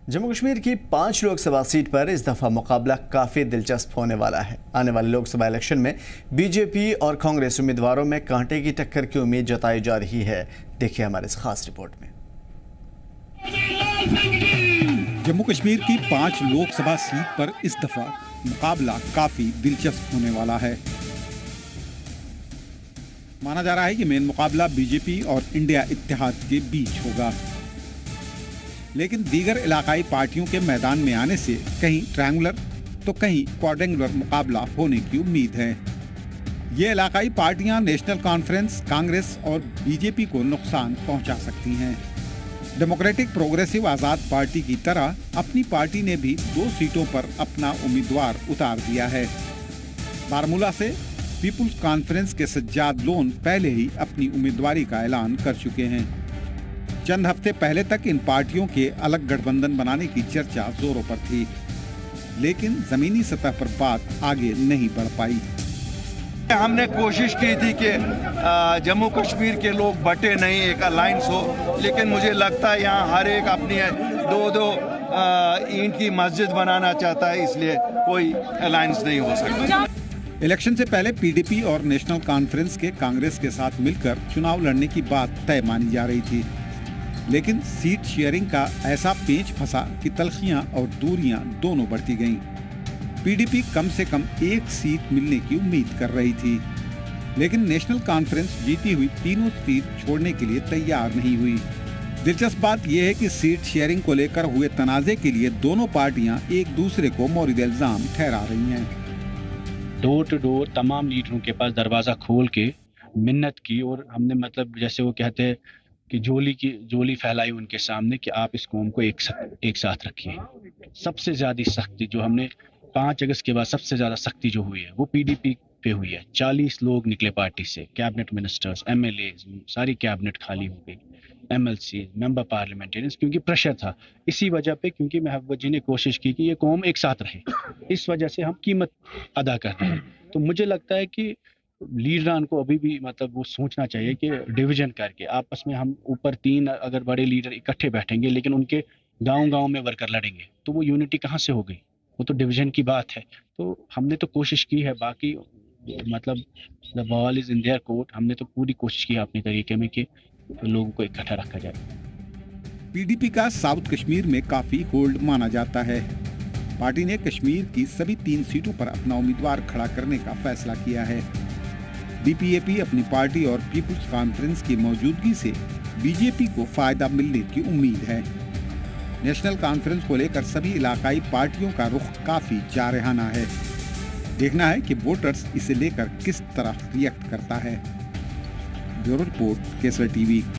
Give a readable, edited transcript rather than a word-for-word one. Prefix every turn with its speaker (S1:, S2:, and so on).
S1: जम्मू कश्मीर की 5 लोकसभा सीट पर इस दफ़ा मुकाबला काफ़ी दिलचस्प होने वाला है। आने वाले लोकसभा इलेक्शन में बीजेपी और कांग्रेस उम्मीदवारों में कांटे की टक्कर की उम्मीद जताई जा रही है। देखिए हमारे इस खास रिपोर्ट में।
S2: जम्मू कश्मीर की 5 लोकसभा सीट पर इस दफा मुकाबला काफी दिलचस्प होने वाला है। माना जा रहा है कि मेन मुकाबला बीजेपी और इंडिया इत्तेहाद के बीच होगा, लेकिन दीगर इलाकाई पार्टियों के मैदान में आने से कहीं ट्रायंगुलर तो कहीं क्वाड्रेंगुलर मुकाबला होने की उम्मीद है। ये इलाकाई पार्टियां नेशनल कॉन्फ्रेंस, कांग्रेस और बीजेपी को नुकसान पहुंचा सकती हैं। डेमोक्रेटिक प्रोग्रेसिव आज़ाद पार्टी की तरह अपनी पार्टी ने भी 2 सीटों पर अपना उम्मीदवार उतार दिया है। बारामूला से पीपुल्स कॉन्फ्रेंस के सज्जाद लोन पहले ही अपनी उम्मीदवारी का ऐलान कर चुके हैं। चंद हफ्ते पहले तक इन पार्टियों के अलग गठबंधन बनाने की चर्चा जोरों पर थी, लेकिन जमीनी सतह पर बात आगे नहीं बढ़ पाई।
S3: हमने कोशिश की थी कि जम्मू कश्मीर के लोग बटे नहीं, एक अलायंस हो, लेकिन मुझे लगता है यहाँ हर एक अपनी 2-2 ईंट की मस्जिद बनाना चाहता है, इसलिए कोई अलायंस नहीं हो सकता।
S2: इलेक्शन से पहले पीडीपी और नेशनल कॉन्फ्रेंस के कांग्रेस के साथ मिलकर चुनाव लड़ने की बात तय मानी जा रही थी, लेकिन सीट शेयरिंग का ऐसा पेंच फंसा कि तलखियां और दूरियां दोनों बढ़ती गईं। पीडीपी कम से कम 1 सीट मिलने की उम्मीद कर रही थी, लेकिन नेशनल कॉन्फ्रेंस जीती हुई तीनों सीट छोड़ने के लिए तैयार नहीं हुई। दिलचस्प बात यह है कि सीट शेयरिंग को लेकर हुए तनाज़े के लिए दोनों पार्टियां एक दूसरे को मोरिद इल्जाम ठहरा रही हैं।
S4: डोर टू डोर तमाम लीडरों के पास दरवाज़ा खोल के मिन्नत की, और हमने मतलब जैसे वो कहते हैं कि जोली फैलाई उनके सामने कि आप इस कौम को एक साथ रखिए। सबसे ज़्यादा सख्ती जो हमने 5 अगस्त के बाद सबसे ज़्यादा सख्ती जो हुई है वो पीडीपी पे हुई है। 40 लोग निकले पार्टी से, कैबिनेट मिनिस्टर्स, एमएलए, सारी कैबिनेट खाली हो गई, एमएलसी, मेंबर पार्लियामेंटेरियंस, क्योंकि प्रेशर था। इसी वजह पे, क्योंकि महबूबा जी ने कोशिश की कि ये कौम एक साथ रहे, इस वजह से हम कीमत अदा कर रहे हैं। तो मुझे लगता है कि लीडरान को अभी भी मतलब वो सोचना चाहिए कि डिवीजन करके आपस में हम ऊपर 3 अगर बड़े लीडर इकट्ठे बैठेंगे लेकिन उनके गांव-गांव में वर्कर लड़ेंगे तो वो यूनिटी कहाँ से हो गई? वो तो डिवीजन की बात है। तो हमने तो कोशिश की है, बाकी मतलब the ball is in their court. हमने तो पूरी कोशिश की अपने तरीके में कि लोगों को इकट्ठा रखा जाए।
S2: पीडीपी का साउथ कश्मीर में काफी होल्ड माना जाता है। पार्टी ने कश्मीर की सभी 3 सीटों पर अपना उम्मीदवार खड़ा करने का फैसला किया है। डीपीएपी अपनी पार्टी और पीपुल्स कॉन्फ्रेंस की मौजूदगी से बीजेपी को फायदा मिलने की उम्मीद है। नेशनल कॉन्फ्रेंस को लेकर सभी इलाकाई पार्टियों का रुख काफी जारहाना है। देखना है कि वोटर्स इसे लेकर किस तरह रिएक्ट करता है। ब्यूरो रिपोर्ट, केसर टीवी।